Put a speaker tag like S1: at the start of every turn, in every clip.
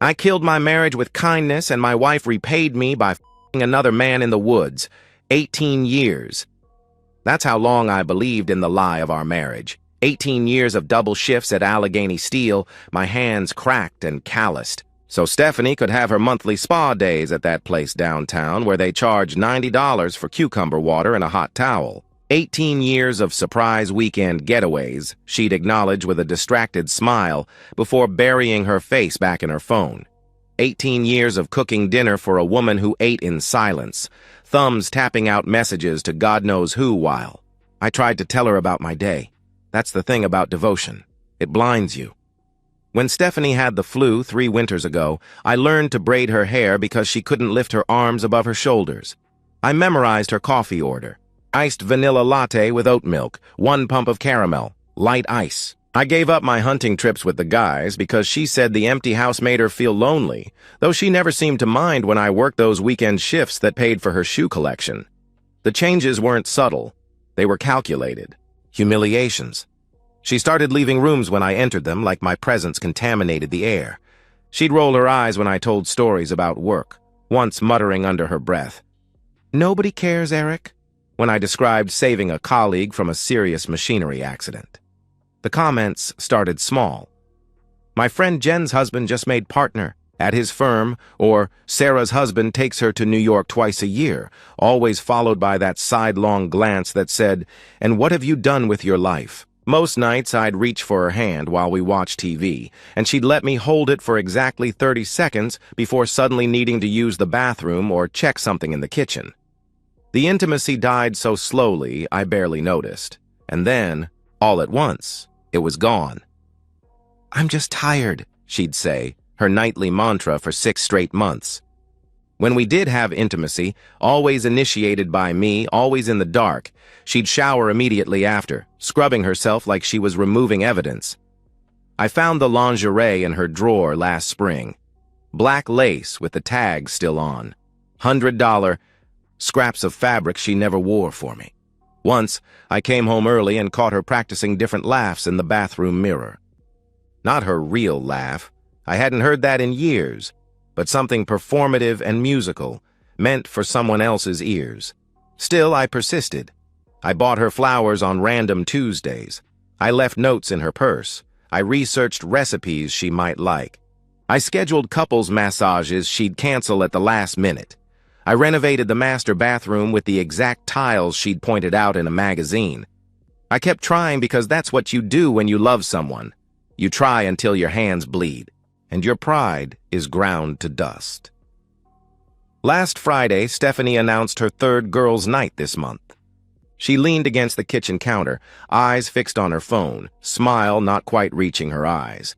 S1: I killed my marriage with kindness, and my wife repaid me by f***ing another man in the woods. 18 years. That's how long I believed in the lie of our marriage. 18 years of double shifts at Allegheny Steel, my hands cracked and calloused. So Stephanie could have her monthly spa days at that place downtown where they charge $90 for cucumber water and a hot towel. 18 years of surprise weekend getaways, she'd acknowledge with a distracted smile before burying her face back in her phone. 18 years of cooking dinner for a woman who ate in silence, thumbs tapping out messages to God knows who while I tried to tell her about my day. That's the thing about devotion. It blinds you. When Stephanie had the flu 3 winters ago, I learned to braid her hair because she couldn't lift her arms above her shoulders. I memorized her coffee order. Iced vanilla latte with oat milk, 1 pump of caramel, light ice. I gave up my hunting trips with the guys because she said the empty house made her feel lonely, though she never seemed to mind when I worked those weekend shifts that paid for her shoe collection. The changes weren't subtle. They were calculated. Humiliations. She started leaving rooms when I entered them like my presence contaminated the air. She'd roll her eyes when I told stories about work, once muttering under her breath, "Nobody cares, Eric," when I described saving a colleague from a serious machinery accident. The comments started small. "My friend Jen's husband just made partner at his firm," or "Sarah's husband takes her to New York twice a year," always followed by that sidelong glance that said, "And what have you done with your life?" Most nights I'd reach for her hand while we watched TV, and she'd let me hold it for exactly 30 seconds before suddenly needing to use the bathroom or check something in the kitchen. The intimacy died so slowly I barely noticed, and then, all at once, it was gone. "I'm just tired," she'd say, her nightly mantra for 6 straight months. When we did have intimacy, always initiated by me, always in the dark, she'd shower immediately after, scrubbing herself like she was removing evidence. I found the lingerie in her drawer last spring. Black lace with the tag still on. $100 scraps of fabric she never wore for me. Once, I came home early and caught her practicing different laughs in the bathroom mirror. Not her real laugh. I hadn't heard that in years, but something performative and musical, meant for someone else's ears. Still, I persisted. I bought her flowers on random Tuesdays. I left notes in her purse. I researched recipes she might like. I scheduled couples massages she'd cancel at the last minute. I renovated the master bathroom with the exact tiles she'd pointed out in a magazine. I kept trying because that's what you do when you love someone. You try until your hands bleed, and your pride is ground to dust. Last Friday, Stephanie announced her 3rd girls' night this month. She leaned against the kitchen counter, eyes fixed on her phone, smile not quite reaching her eyes.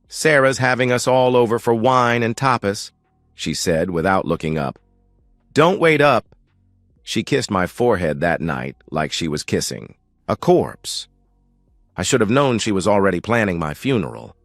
S1: "Sarah's having us all over for wine and tapas," she said without looking up. "Don't wait up." She kissed my forehead that night like she was kissing a corpse. I should have known she was already planning my funeral.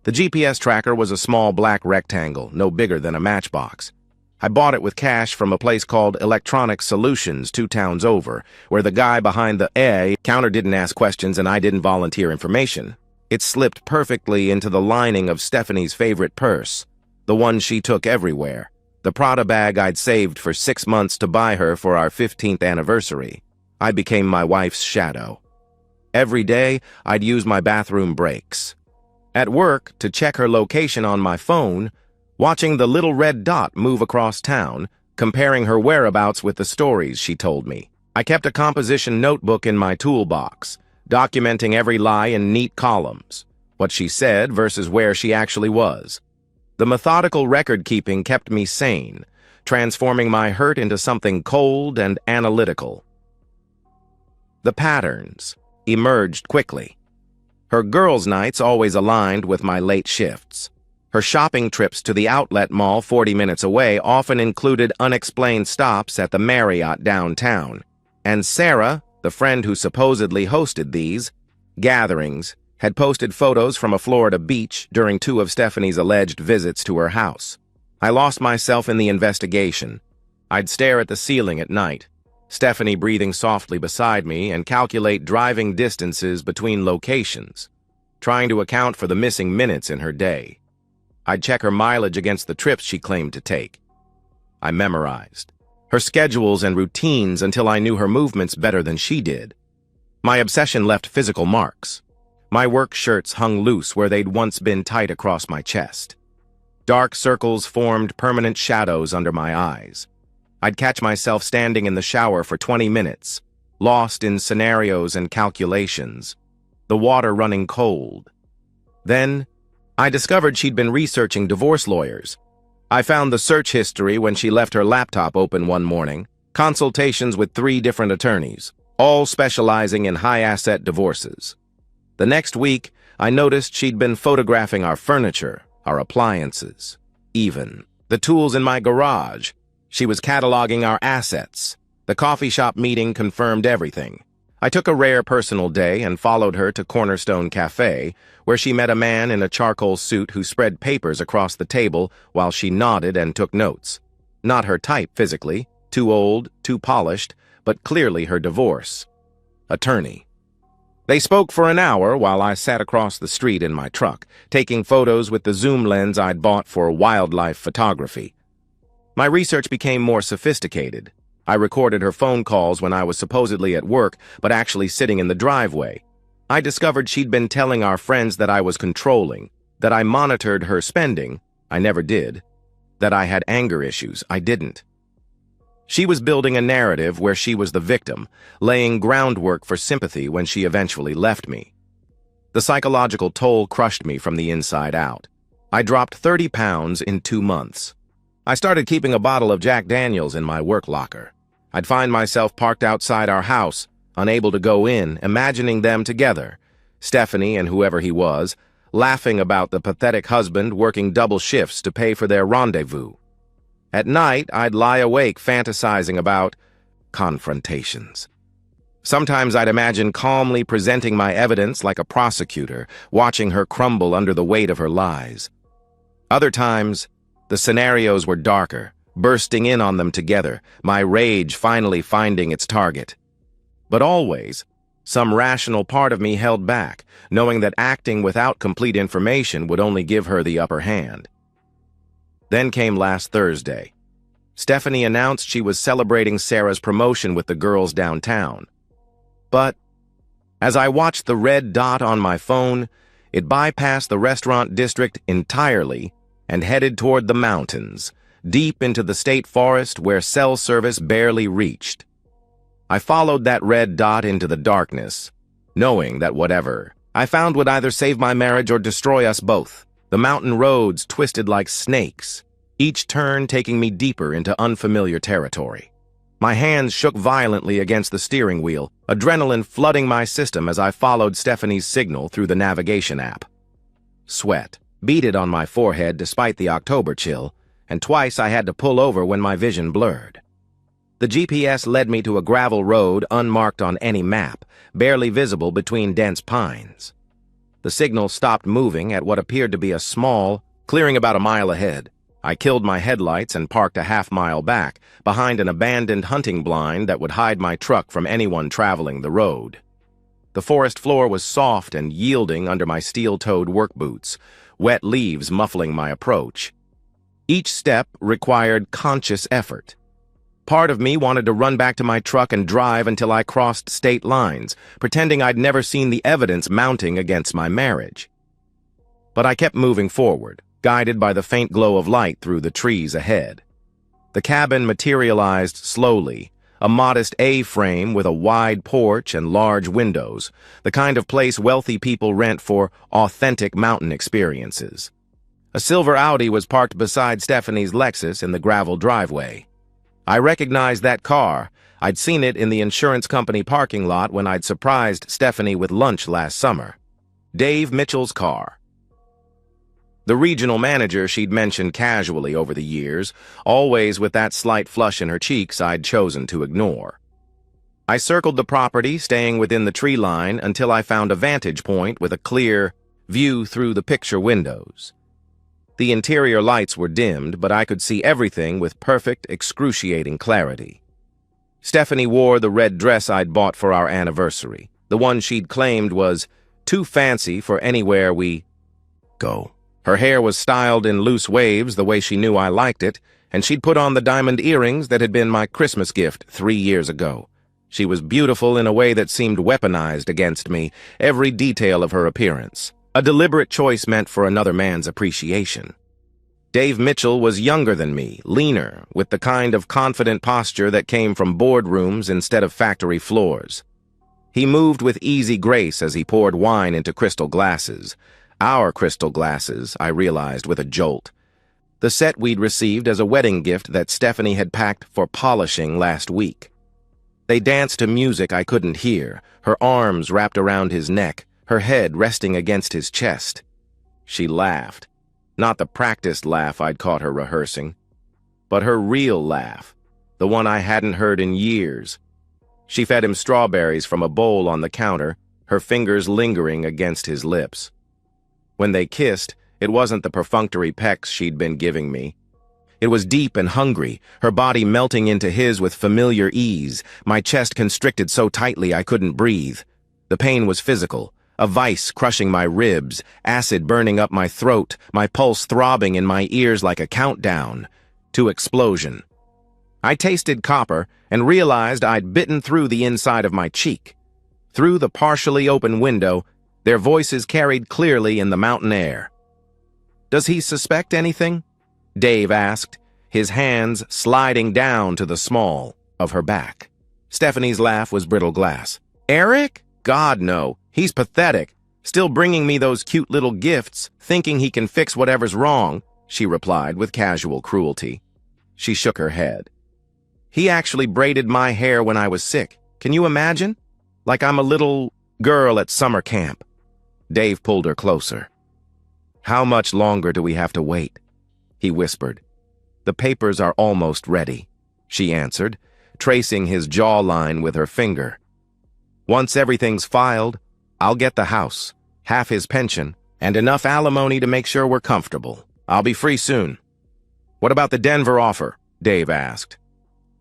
S1: The GPS tracker was a small black rectangle, no bigger than a matchbox. I bought it with cash from a place called Electronic Solutions 2 towns over, where the guy behind the counter didn't ask questions and I didn't volunteer information. It slipped perfectly into the lining of Stephanie's favorite purse, the one she took everywhere, the Prada bag I'd saved for 6 months to buy her for our 15th anniversary. I became my wife's shadow. Every day, I'd use my bathroom breaks. At work, to check her location on my phone, watching the little red dot move across town, comparing her whereabouts with the stories she told me. I kept a composition notebook in my toolbox, documenting every lie in neat columns, what she said versus where she actually was. The methodical record-keeping kept me sane, transforming my hurt into something cold and analytical. The patterns emerged quickly. Her girls' nights always aligned with my late shifts. Her shopping trips to the outlet mall 40 minutes away often included unexplained stops at the Marriott downtown. And Sarah, the friend who supposedly hosted these gatherings, had posted photos from a Florida beach during 2 of Stephanie's alleged visits to her house. I lost myself in the investigation. I'd stare at the ceiling at night, Stephanie breathing softly beside me, and calculate driving distances between locations, trying to account for the missing minutes in her day. I'd check her mileage against the trips she claimed to take. I memorized her schedules and routines until I knew her movements better than she did. My obsession left physical marks. My work shirts hung loose where they'd once been tight across my chest. Dark circles formed permanent shadows under my eyes. I'd catch myself standing in the shower for 20 minutes, lost in scenarios and calculations, the water running cold. Then, I discovered she'd been researching divorce lawyers. I found the search history when she left her laptop open one morning, consultations with 3 different attorneys, all specializing in high-asset divorces. The next week, I noticed she'd been photographing our furniture, our appliances, even the tools in my garage. She was cataloging our assets. The coffee shop meeting confirmed everything. I took a rare personal day and followed her to Cornerstone Cafe, where she met a man in a charcoal suit who spread papers across the table while she nodded and took notes. Not her type physically, too old, too polished, but clearly her divorce attorney. They spoke for an hour while I sat across the street in my truck, taking photos with the zoom lens I'd bought for wildlife photography. My research became more sophisticated. I recorded her phone calls when I was supposedly at work, but actually sitting in the driveway. I discovered she'd been telling our friends that I was controlling, that I monitored her spending. I never did. That I had anger issues. I didn't. She was building a narrative where she was the victim, laying groundwork for sympathy when she eventually left me. The psychological toll crushed me from the inside out. I dropped 30 pounds in 2 months. I started keeping a bottle of Jack Daniels in my work locker. I'd find myself parked outside our house, unable to go in, imagining them together, Stephanie and whoever he was, laughing about the pathetic husband working double shifts to pay for their rendezvous. At night, I'd lie awake fantasizing about confrontations. Sometimes I'd imagine calmly presenting my evidence like a prosecutor, watching her crumble under the weight of her lies. Other times, the scenarios were darker, bursting in on them together, my rage finally finding its target. But always, some rational part of me held back, knowing that acting without complete information would only give her the upper hand. Then came last Thursday. Stephanie announced she was celebrating Sarah's promotion with the girls downtown. But as I watched the red dot on my phone, it bypassed the restaurant district entirely and headed toward the mountains, deep into the state forest where cell service barely reached. I followed that red dot into the darkness, knowing that whatever I found would either save my marriage or destroy us both. The mountain roads twisted like snakes, each turn taking me deeper into unfamiliar territory. My hands shook violently against the steering wheel, adrenaline flooding my system as I followed Stephanie's signal through the navigation app. Sweat beaded on my forehead despite the October chill, and twice I had to pull over when my vision blurred. The GPS led me to a gravel road unmarked on any map, barely visible between dense pines. The signal stopped moving at what appeared to be a small clearing about a mile ahead. I killed my headlights and parked a half-mile back, behind an abandoned hunting blind that would hide my truck from anyone traveling the road. The forest floor was soft and yielding under my steel-toed work boots, wet leaves muffling my approach. Each step required conscious effort. Part of me wanted to run back to my truck and drive until I crossed state lines, pretending I'd never seen the evidence mounting against my marriage. But I kept moving forward, guided by the faint glow of light through the trees ahead. The cabin materialized slowly, a modest A-frame with a wide porch and large windows, the kind of place wealthy people rent for authentic mountain experiences. A silver Audi was parked beside Stephanie's Lexus in the gravel driveway. I recognized that car. I'd seen it in the insurance company parking lot when I'd surprised Stephanie with lunch last summer. Dave Mitchell's car. The regional manager she'd mentioned casually over the years, always with that slight flush in her cheeks I'd chosen to ignore. I circled the property, staying within the tree line until I found a vantage point with a clear view through the picture windows. The interior lights were dimmed, but I could see everything with perfect, excruciating clarity. Stephanie wore the red dress I'd bought for our anniversary, the one she'd claimed was too fancy for anywhere we go. Her hair was styled in loose waves the way she knew I liked it, and she'd put on the diamond earrings that had been my Christmas gift 3 years ago. She was beautiful in a way that seemed weaponized against me, every detail of her appearance. A deliberate choice meant for another man's appreciation. Dave Mitchell was younger than me, leaner, with the kind of confident posture that came from boardrooms instead of factory floors. He moved with easy grace as he poured wine into crystal glasses. Our crystal glasses, I realized with a jolt. The set we'd received as a wedding gift that Stephanie had packed for polishing last week. They danced to music I couldn't hear, her arms wrapped around his neck, her head resting against his chest. She laughed. Not the practiced laugh I'd caught her rehearsing, but her real laugh, the one I hadn't heard in years. She fed him strawberries from a bowl on the counter, her fingers lingering against his lips. When they kissed, it wasn't the perfunctory pecks she'd been giving me. It was deep and hungry, her body melting into his with familiar ease, my chest constricted so tightly I couldn't breathe. The pain was physical, a vice crushing my ribs, acid burning up my throat, my pulse throbbing in my ears like a countdown to explosion. I tasted copper and realized I'd bitten through the inside of my cheek. Through the partially open window, their voices carried clearly in the mountain air. "Does he suspect anything?" Dave asked, his hands sliding down to the small of her back. Stephanie's laugh was brittle glass. "Eric? God, no. He's pathetic. Still bringing me those cute little gifts, thinking he can fix whatever's wrong," she replied with casual cruelty. She shook her head. "He actually braided my hair when I was sick. Can you imagine? Like I'm a little girl at summer camp." Dave pulled her closer. "How much longer do we have to wait?" he whispered. "The papers are almost ready," she answered, tracing his jawline with her finger. "Once everything's filed, I'll get the house, half his pension, and enough alimony to make sure we're comfortable. I'll be free soon." "What about the Denver offer?" Dave asked.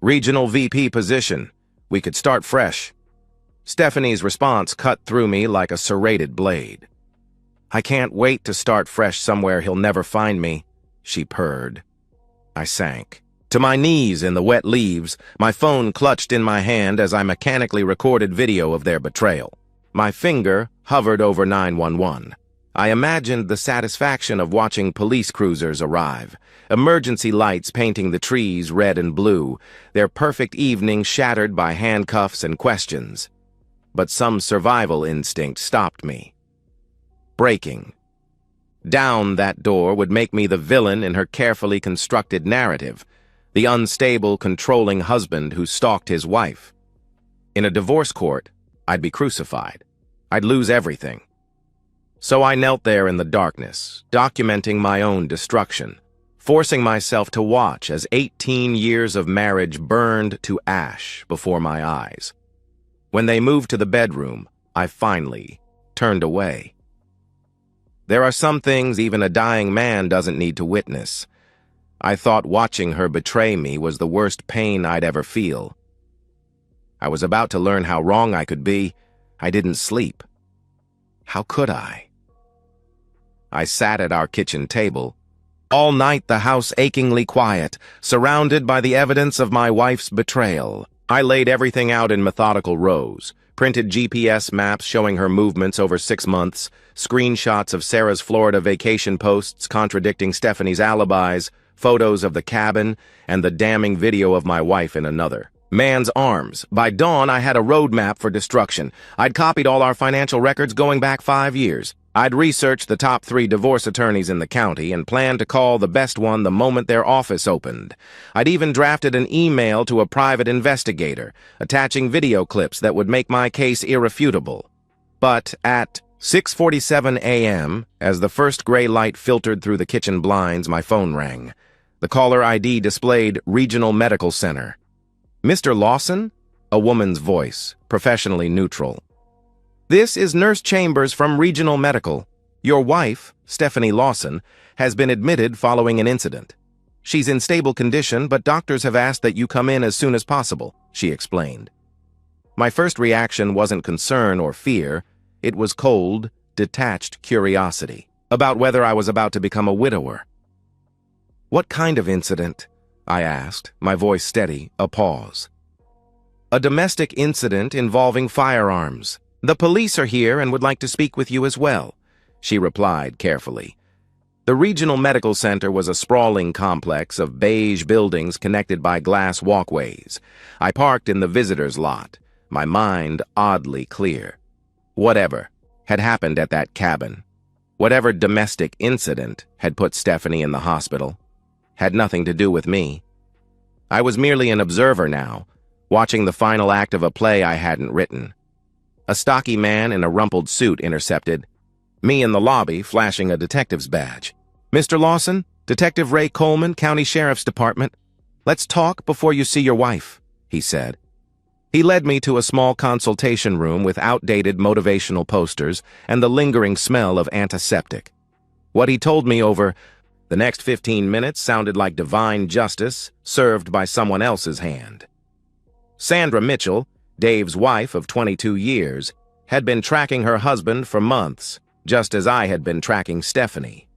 S1: "Regional VP position. We could start fresh." Stephanie's response cut through me like a serrated blade. "I can't wait to start fresh somewhere he'll never find me," she purred. I sank to my knees in the wet leaves, my phone clutched in my hand as I mechanically recorded video of their betrayal. My finger hovered over 911. I imagined the satisfaction of watching police cruisers arrive, emergency lights painting the trees red and blue, their perfect evening shattered by handcuffs and questions. But some survival instinct stopped me. Breaking. Down that door would make me the villain in her carefully constructed narrative, the unstable, controlling husband who stalked his wife. In a divorce court, I'd be crucified. I'd lose everything. So I knelt there in the darkness, documenting my own destruction, forcing myself to watch as 18 years of marriage burned to ash before my eyes. When they moved to the bedroom, I finally turned away. There are some things even a dying man doesn't need to witness. I thought watching her betray me was the worst pain I'd ever feel. I was about to learn how wrong I could be. I didn't sleep. How could I? I sat at our kitchen table. All night the house achingly quiet, surrounded by the evidence of my wife's betrayal. I laid everything out in methodical rows, printed GPS maps showing her movements over 6 months, screenshots of Sarah's Florida vacation posts contradicting Stephanie's alibis, photos of the cabin, and the damning video of my wife in another. Man's arms. By dawn, I had a roadmap for destruction. I'd copied all our financial records going back 5 years. I'd researched the top 3 divorce attorneys in the county and planned to call the best one the moment their office opened. I'd even drafted an email to a private investigator, attaching video clips that would make my case irrefutable. But at 6:47 a.m., as the first gray light filtered through the kitchen blinds, my phone rang. The caller ID displayed Regional Medical Center. "Mr. Lawson?" A woman's voice, professionally neutral. "This is Nurse Chambers from Regional Medical. Your wife, Stephanie Lawson, has been admitted following an incident. She's in stable condition, but doctors have asked that you come in as soon as possible," she explained. My first reaction wasn't concern or fear. It was cold, detached curiosity. about whether I was about to become a widower. "What kind of incident?" I asked, my voice steady, a pause. "A domestic incident involving firearms. The police are here and would like to speak with you as well," she replied carefully. The regional medical center was a sprawling complex of beige buildings connected by glass walkways. I parked in the visitor's lot, my mind oddly clear. Whatever had happened at that cabin, whatever domestic incident had put Stephanie in the hospital, had nothing to do with me. I was merely an observer now, watching the final act of a play I hadn't written. A stocky man in a rumpled suit intercepted me in the lobby, flashing a detective's badge. "Mr. Lawson, Detective Ray Coleman, County Sheriff's Department. Let's talk before you see your wife," he said. He led me to a small consultation room with outdated motivational posters and the lingering smell of antiseptic. What he told me over the next 15 minutes sounded like divine justice served by someone else's hand. Sandra Mitchell, Dave's wife of 22 years, had been tracking her husband for months, just as I had been tracking Stephanie.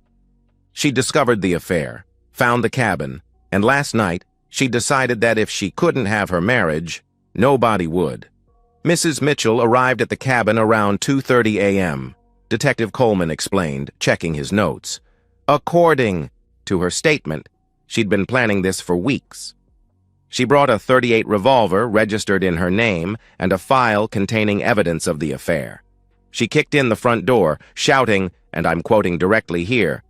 S1: She discovered the affair, found the cabin, and last night she decided that if she couldn't have her marriage, nobody would. Mrs. Mitchell arrived at the cabin around 2:30 a.m., Detective Coleman explained, checking his notes. According to her statement, she'd been planning this for weeks. She brought a .38 revolver registered in her name and a file containing evidence of the affair. She kicked in the front door, shouting, and I'm quoting directly here,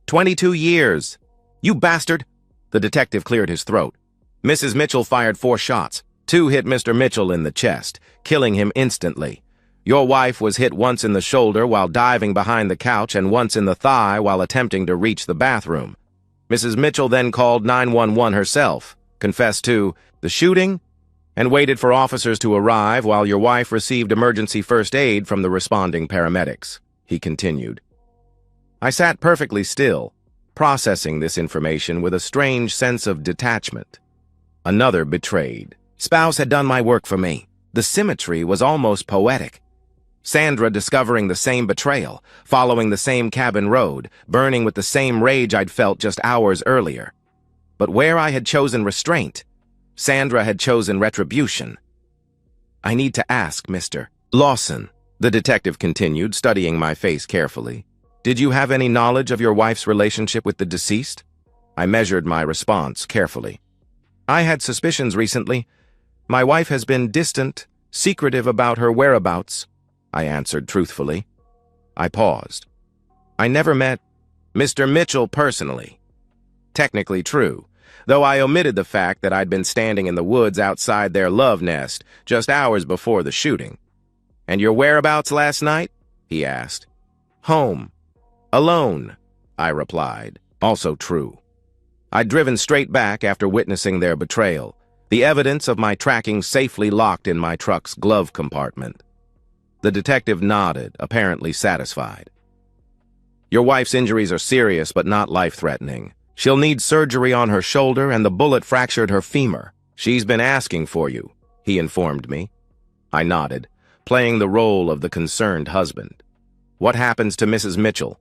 S1: 22 years! You bastard! The detective cleared his throat. Mrs. Mitchell fired 4 shots. 2 hit Mr. Mitchell in the chest, killing him instantly. Your wife was hit once in the shoulder while diving behind the couch and once in the thigh while attempting to reach the bathroom. Mrs. Mitchell then called 911 herself, confessed to the shooting, and waited for officers to arrive while your wife received emergency first aid from the responding paramedics, he continued. I sat perfectly still, processing this information with a strange sense of detachment. Another betrayed. Spouse had done my work for me. The symmetry was almost poetic. Sandra discovering the same betrayal, following the same cabin road, burning with the same rage I'd felt just hours earlier. But where I had chosen restraint, Sandra had chosen retribution. I need to ask, Mr. Lawson, the detective continued, studying my face carefully. Did you have any knowledge of your wife's relationship with the deceased? I measured my response carefully. I had suspicions recently. My wife has been distant, secretive about her whereabouts, I answered truthfully. I paused. I never met Mr. Mitchell personally. Technically true, though I omitted the fact that I'd been standing in the woods outside their love nest just hours before the shooting. And your whereabouts last night? He asked. Home. Alone, I replied. Also true. I'd driven straight back after witnessing their betrayal, the evidence of my tracking safely locked in my truck's glove compartment. The detective nodded, apparently satisfied. Your wife's injuries are serious but not life-threatening. She'll need surgery on her shoulder and the bullet fractured her femur. She's been asking for you, he informed me. I nodded, playing the role of the concerned husband. What happens to Mrs. Mitchell?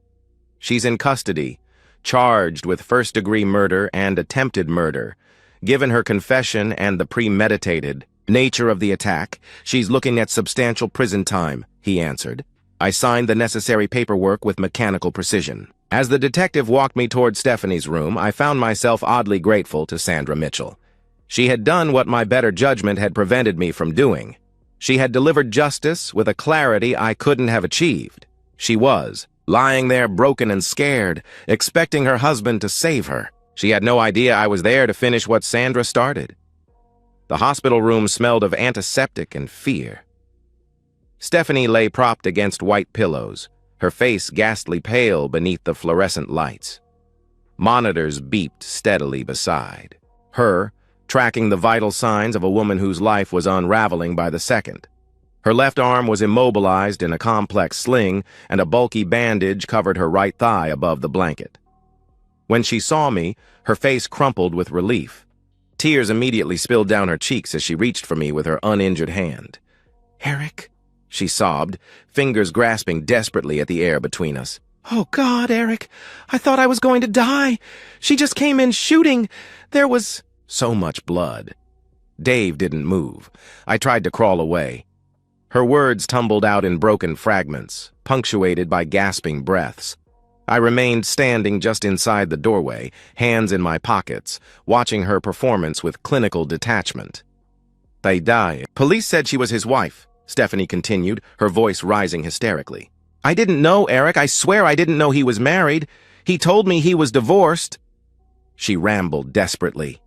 S1: She's in custody, charged with first-degree murder and attempted murder. Given her confession and the premeditated nature of the attack, she's looking at substantial prison time, he answered. I signed the necessary paperwork with mechanical precision. As the detective walked me toward Stephanie's room, I found myself oddly grateful to Sandra Mitchell. She had done what my better judgment had prevented me from doing. She had delivered justice with a clarity I couldn't have achieved. She was lying there broken and scared, expecting her husband to save her. She had no idea I was there to finish what Sandra started. The hospital room smelled of antiseptic and fear. Stephanie lay propped against white pillows, her face ghastly pale beneath the fluorescent lights. Monitors beeped steadily beside her, tracking the vital signs of a woman whose life was unraveling by the second. Her left arm was immobilized in a complex sling, and a bulky bandage covered her right thigh above the blanket. When she saw me, her face crumpled with relief. Tears immediately spilled down her cheeks as she reached for me with her uninjured hand. "Eric," she sobbed, fingers grasping desperately at the air between us. Oh, God, Eric, I thought I was going to die. She just came in shooting. There was so much blood. Dave didn't move. I tried to crawl away. Her words tumbled out in broken fragments, punctuated by gasping breaths. I remained standing just inside the doorway, hands in my pockets, watching her performance with clinical detachment. They died. Police said she was his wife, Stephanie continued, her voice rising hysterically. I didn't know, Eric. I swear I didn't know he was married. He told me he was divorced. She rambled desperately.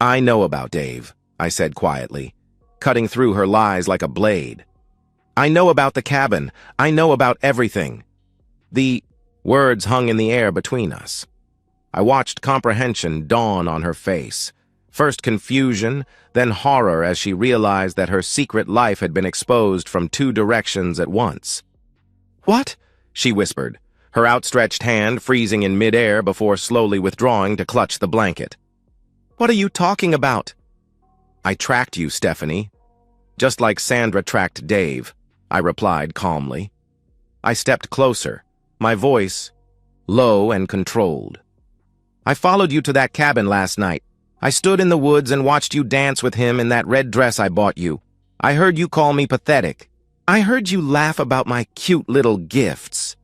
S1: I know about Dave, I said quietly, cutting through her lies like a blade. I know about the cabin. I know about everything. The words hung in the air between us. I watched comprehension dawn on her face. First confusion, then horror as she realized that her secret life had been exposed from two directions at once. What? She whispered, her outstretched hand freezing in midair before slowly withdrawing to clutch the blanket. What are you talking about? I tracked you, Stephanie. Just like Sandra tracked Dave, I replied calmly. I stepped closer, my voice low and controlled. I followed you to that cabin last night. I stood in the woods and watched you dance with him in that red dress I bought you. I heard you call me pathetic. I heard you laugh about my cute little gifts.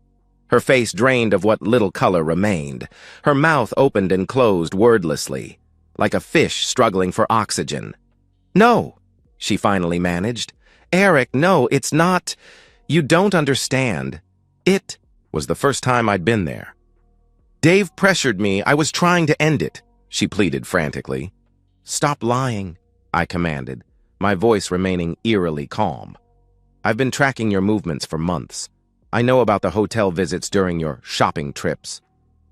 S1: Her face drained of what little color remained. Her mouth opened and closed wordlessly, like a fish struggling for oxygen. No, she finally managed. Eric, no, it's not. You don't understand. It was the first time I'd been there. Dave pressured me. I was trying to end it, she pleaded frantically. Stop lying, I commanded, my voice remaining eerily calm. I've been tracking your movements for months. I know about the hotel visits during your shopping trips.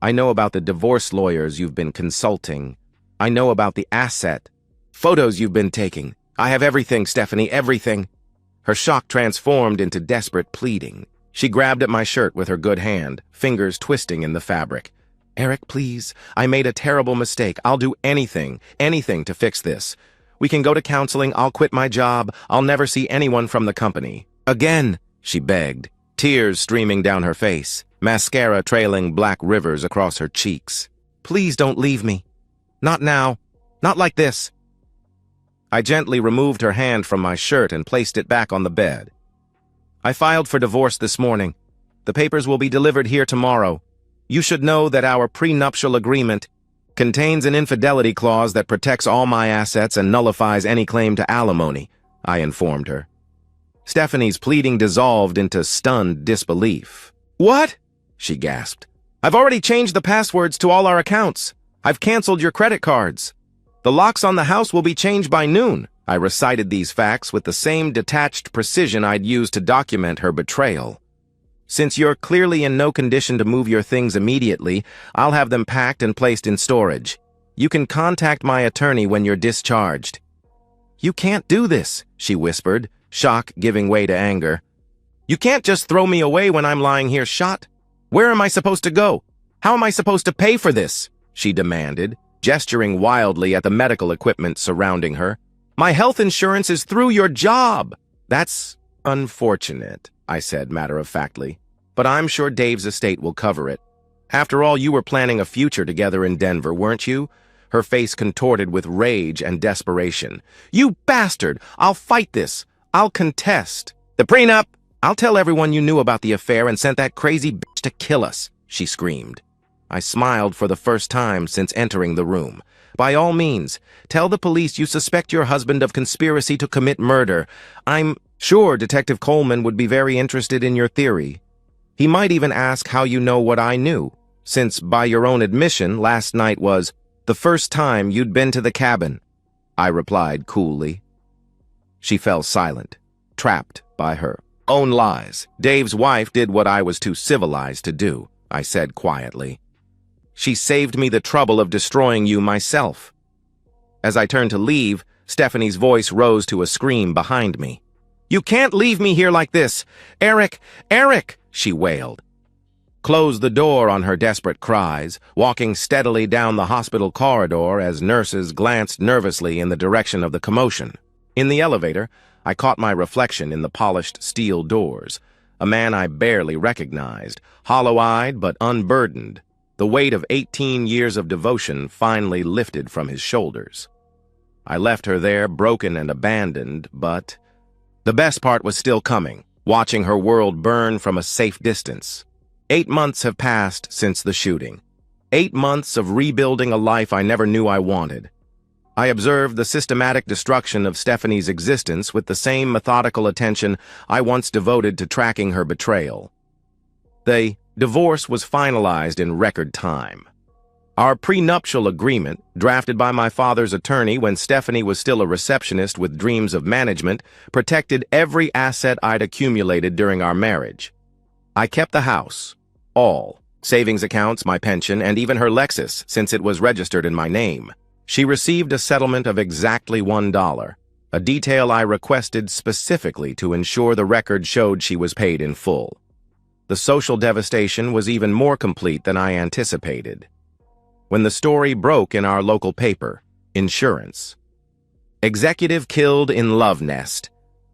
S1: I know about the divorce lawyers you've been consulting. I know about the asset photos you've been taking. I have everything, Stephanie, everything. Her shock transformed into desperate pleading. She grabbed at my shirt with her good hand, fingers twisting in the fabric. Eric, please, I made a terrible mistake. I'll do anything to fix this. We can go to counseling, I'll quit my job, I'll never see anyone from the company. Again, she begged, tears streaming down her face, mascara trailing black rivers across her cheeks. Please don't leave me. Not now. Not like this. I gently removed her hand from my shirt and placed it back on the bed. I filed for divorce this morning. The papers will be delivered here tomorrow. You should know that our prenuptial agreement contains an infidelity clause that protects all my assets and nullifies any claim to alimony, I informed her. Stephanie's pleading dissolved into stunned disbelief. What? She gasped. I've already changed the passwords to all our accounts. I've canceled your credit cards. The locks on the house will be changed by noon. I recited these facts with the same detached precision I'd used to document her betrayal. Since you're clearly in no condition to move your things immediately, I'll have them packed and placed in storage. You can contact my attorney when you're discharged. You can't do this, she whispered, shock giving way to anger. You can't just throw me away when I'm lying here shot. Where am I supposed to go? How am I supposed to pay for this? She demanded, gesturing wildly at the medical equipment surrounding her. My health insurance is through your job. That's unfortunate, I said matter-of-factly, but I'm sure Dave's estate will cover it. After all, you were planning a future together in Denver, weren't you? Her face contorted with rage and desperation. You bastard! I'll fight this. I'll contest. The prenup! I'll tell everyone you knew about the affair and sent that crazy bitch to kill us, she screamed. I smiled for the first time since entering the room. By all means, tell the police you suspect your husband of conspiracy to commit murder. I'm sure Detective Coleman would be very interested in your theory. He might even ask how you know what I knew, since by your own admission, last night was the first time you'd been to the cabin, I replied coolly. She fell silent, trapped by her own lies. Dave's wife did what I was too civilized to do, I said quietly. She saved me the trouble of destroying you myself. As I turned to leave, Stephanie's voice rose to a scream behind me. You can't leave me here like this! Eric! Eric! She wailed. Closed the door on her desperate cries, walking steadily down the hospital corridor as nurses glanced nervously in the direction of the commotion. In the elevator, I caught my reflection in the polished steel doors, a man I barely recognized, hollow-eyed but unburdened. The weight of 18 years of devotion finally lifted from his shoulders. I left her there, broken and abandoned, but the best part was still coming, watching her world burn from a safe distance. 8 months have passed since the shooting. 8 months of rebuilding a life I never knew I wanted. I observed the systematic destruction of Stephanie's existence with the same methodical attention I once devoted to tracking her betrayal. The divorce was finalized in record time. Our prenuptial agreement, drafted by my father's attorney when Stephanie was still a receptionist with dreams of management, protected every asset I'd accumulated during our marriage. I kept the house, all, savings accounts, my pension, and even her Lexus, since it was registered in my name. She received a settlement of exactly $1, a detail I requested specifically to ensure the record showed she was paid in full. The social devastation was even more complete than I anticipated. When the story broke in our local paper, Insurance. Executive killed in love nest.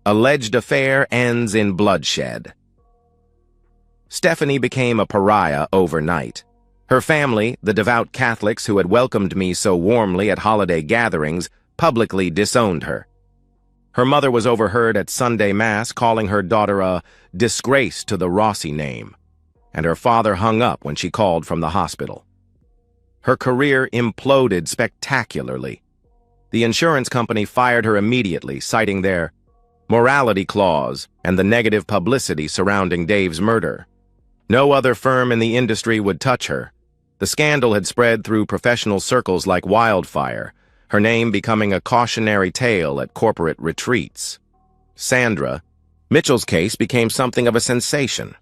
S1: Alleged affair ends in bloodshed. Stephanie became a pariah overnight. Her family, the devout Catholics who had welcomed me so warmly at holiday gatherings, publicly disowned her. Her mother was overheard at Sunday Mass calling her daughter a disgrace to the Rossi name, and her father hung up when she called from the hospital. Her career imploded spectacularly. The insurance company fired her immediately, citing their morality clause and the negative publicity surrounding Dave's murder. No other firm in the industry would touch her. The scandal had spread through professional circles like wildfire, her name becoming a cautionary tale at corporate retreats. Sandra Mitchell's case became something of a sensation.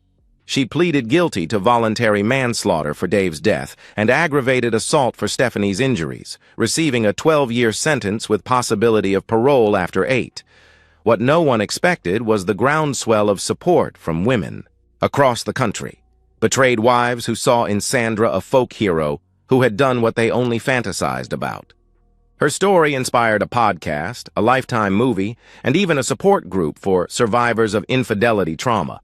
S1: She pleaded guilty to voluntary manslaughter for Dave's death and aggravated assault for Stephanie's injuries, receiving a 12-year sentence with possibility of parole after 8. What no one expected was the groundswell of support from women across the country. Betrayed wives who saw in Sandra a folk hero who had done what they only fantasized about. Her story inspired a podcast, a Lifetime movie, and even a support group for survivors of infidelity trauma.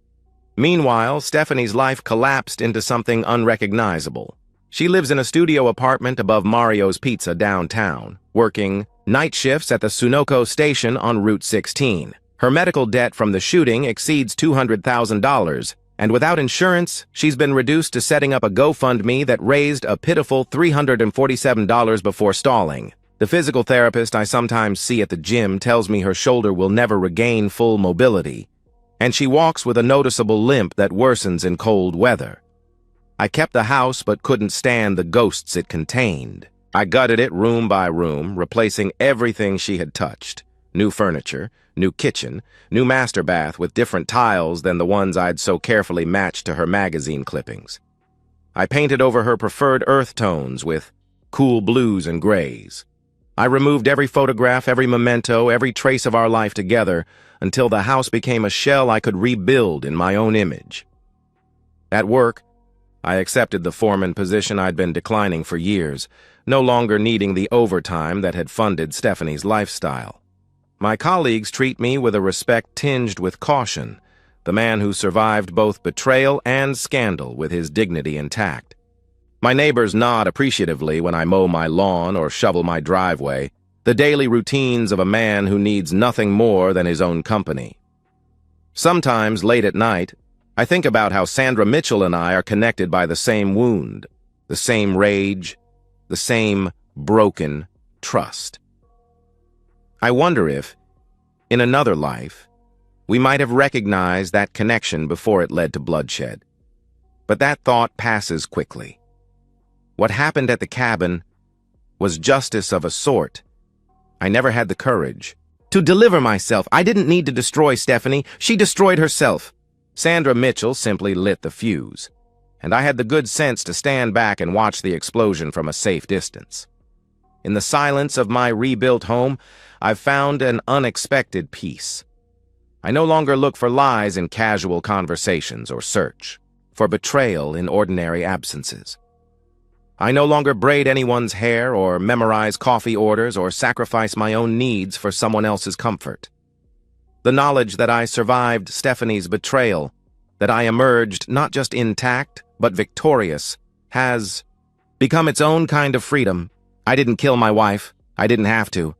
S1: Meanwhile, Stephanie's life collapsed into something unrecognizable. She lives in a studio apartment above Mario's Pizza downtown, working night shifts at the Sunoco station on Route 16. Her medical debt from the shooting exceeds $200,000, and without insurance, she's been reduced to setting up a GoFundMe that raised a pitiful $347 before stalling. The physical therapist I sometimes see at the gym tells me her shoulder will never regain full mobility, and she walks with a noticeable limp that worsens in cold weather. I kept the house but couldn't stand the ghosts it contained. I gutted it room by room, replacing everything she had touched. New furniture, new kitchen, new master bath with different tiles than the ones I'd so carefully matched to her magazine clippings. I painted over her preferred earth tones with cool blues and grays. I removed every photograph, every memento, every trace of our life together until the house became a shell I could rebuild in my own image. At work, I accepted the foreman position I'd been declining for years, no longer needing the overtime that had funded Stephanie's lifestyle. My colleagues treat me with a respect tinged with caution, the man who survived both betrayal and scandal with his dignity intact. My neighbors nod appreciatively when I mow my lawn or shovel my driveway, the daily routines of a man who needs nothing more than his own company. Sometimes, late at night, I think about how Sandra Mitchell and I are connected by the same wound, the same rage, the same broken trust. I wonder if, in another life, we might have recognized that connection before it led to bloodshed. But that thought passes quickly. What happened at the cabin was justice of a sort. I never had the courage to deliver myself. I didn't need to destroy Stephanie. She destroyed herself. Sandra Mitchell simply lit the fuse, and I had the good sense to stand back and watch the explosion from a safe distance. In the silence of my rebuilt home, I've found an unexpected peace. I no longer look for lies in casual conversations or search for betrayal in ordinary absences. I no longer braid anyone's hair or memorize coffee orders or sacrifice my own needs for someone else's comfort. The knowledge that I survived Stephanie's betrayal, that I emerged not just intact, but victorious, has become its own kind of freedom. I didn't kill my wife. I didn't have to.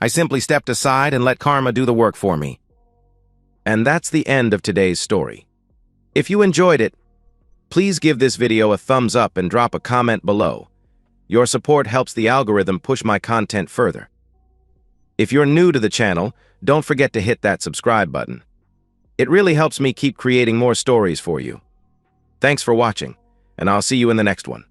S1: I simply stepped aside and let karma do the work for me. And that's the end of today's story. If you enjoyed it, please give this video a thumbs up and drop a comment below. Your support helps the algorithm push my content further. If you're new to the channel, don't forget to hit that subscribe button. It really helps me keep creating more stories for you. Thanks for watching, and I'll see you in the next one.